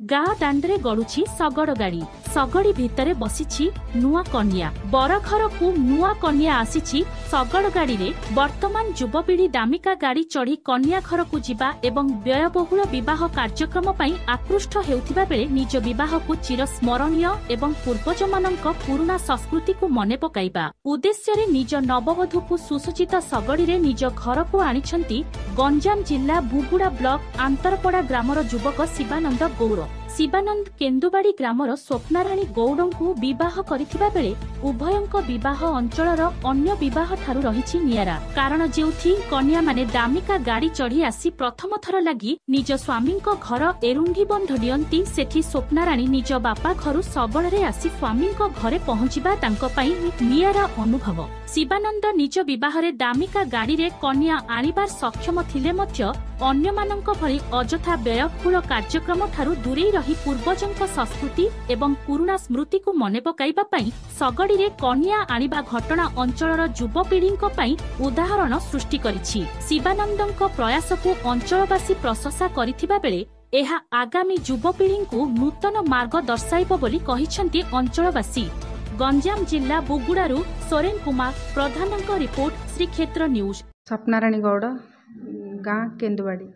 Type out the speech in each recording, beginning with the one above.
गाँ दाण्डे गड़ुछि शगड़ गाड़ी शगड़ी भितरे बसिछि नुआ कन्या बरघर को नुआ कन्या आसीछि शगड़ गाड़ी रे वर्तमान युवपीढ़ी दामिका गाड़ी चढ़ी कन्या घर को जिबा एवं व्ययबहुल विवाह कार्यक्रम पई आकृष्ट हेउथिबा बेले निज विवाह को चिरस्मरणीय एवं पूर्वजमानक पुराना संस्कृति को मने पकाइबा उद्देश्य रे निज नववधू को सुसज्जित शगड़ी रे निज घर को आनिछंती गंजाम जिला बुगुड़ा ब्लॉक आंतरपड़ा ग्रामर युवक शिवानंद गौड़ शिवानंद केन्दुबाड़ी ग्रामर स्वप्नाराणी गौड़ଙ୍କୁ विवाह करिथिबा बेले उभयଙ୍କ विवाह अंचलर अन्य विवाह ठारू रहिछि नियारा कारण जेउथि कन्या माने दामिका गाड़ी चढ़ी आसी प्रथम थर लागि निज स्वामीଙ୍କ घर एरुंगी बंध दियंती सेठी स्वप्नाराणी निज बापा घरु सबଳରେ आसी स्वामीଙ୍କ घरे पहुंचिबा तांको पई नियारा अनुभव शिवानंद निज विवाहरे दामिका गाड़ी रे कन्या आनिबार सक्षम थिले मध्य अन्यमानଙ୍କ भଳି अजथा व्ययबहुल कार्यक्रम ठारू दूरे रही पूर्वजଙ୍କ संस्कृति एवं पुराना स्मृति को मने पकाइबा पई शगड़ी रे कन्या आनिबा घटना अंचलर युवपीढ़ीଙ୍କ पई उदाहरण सृष्टि करिछि शिवानंदଙ୍କ प्रयास को अंचलवासी प्रशंसा करिथिबा बेले एहा आगामी युवपीढ़ी को नूतन मार्ग दर्शाइब बोली कहिछन्ति अंचलवासी गंजाम जिला बुगुड़ारू सोरेन कुमार प्रधानक रिपोर्ट श्रीक्षेत्र न्यूज स्वप्नाराणी गौड़ गाँ केन्दुबाड़ी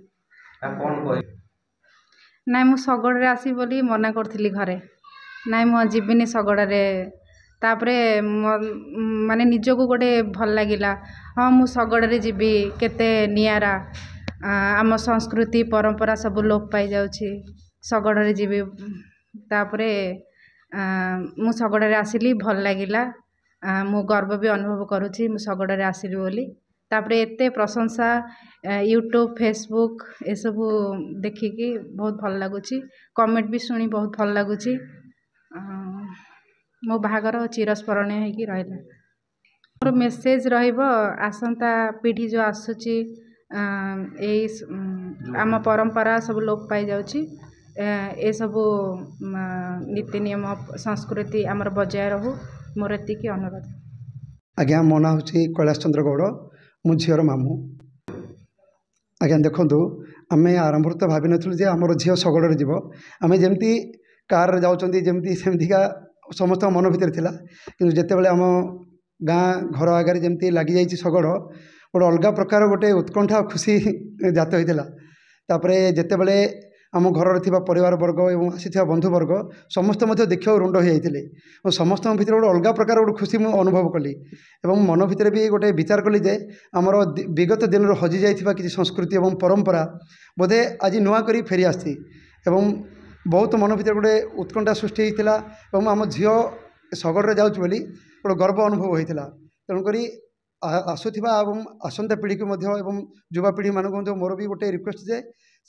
नाई मु शगड़े आसी बोली मना करी घरे नाई मु जीविनी शगड़े तापरे माने निजको गोटे भल लगिला हाँ मु शगड़े जीवी केते नियारा आम संस्कृति परंपरा सब लोप पाई जाउछि शगड़े जीवी तापरे मु शगड़े आसिली भल लगिला मु गर्व भी अनुभव करुछि मु शगड़े आसिली बोली तापरे एते प्रशंसा यूट्यूब फेसबुक ए सब देखिकी बहुत भल लगुछि कमेंट भी सुनी बहुत भल लगुछि मो बाहागर चिरस्मरणीय होइकी रहला मोर मेसेज रहइबो आसंता पीढ़ी जो आसुछि आम परंपरा सब लोप पाई जाउछि ए सब नीति नियम संस्कृति आमर बजाय रहू मोर एतिकी अनुरोध आज्ञा मो ना हूँ कैलाश चंद्र गौड़ मो झीर मामू आज्ञा देखु आम आरंभ तो भाव नी आमर झील शगड़े जीव आम जमी कार जामती सेमतिका समस्त मन भितर थिला कि जितेबाला आम गाँ घर आगे जमी लगी जाइए शगड़ गोटे अलग प्रकार गोटे उत्कंठा खुशी जात होता तापरे जितेबाला आम घर थिबा परिवार वर्ग एवं आसी बंधुवर्ग समस्त देखा रुंड हो जाते और समस्त भर गोटे अलग प्रकार गोटे खुशी मुझे अनुभव कली एवं मन भितर भी गोटे विचार कली जे आमर विगत दिन हजि जाइथिबा किसी संस्कृति एवं परंपरा बोधे आज नुआ करी फेरी आसी एवं बहुत मन भितर गोटे उत्कंठा सृष्टि होता और आम झील शगड़े जाऊँ बोली गोटे गर्व अनुभव होता तेणुक आसुथिबा एवं आसंता पीढ़ी को एवं युवापीढ़ी मानक मोर भी गोटे रिक्वेस्ट जे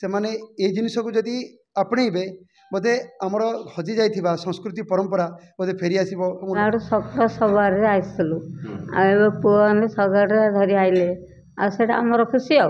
से माने ये जिनिस को जदि आपणेबे बोधे आमर हजि जाइथिबा संस्कृति परंपरा बोधे फेरी आसीबो सखा सवार आइसलु आ पुआ शगड़े धरी आइले आ सेटा आमर खुशी आ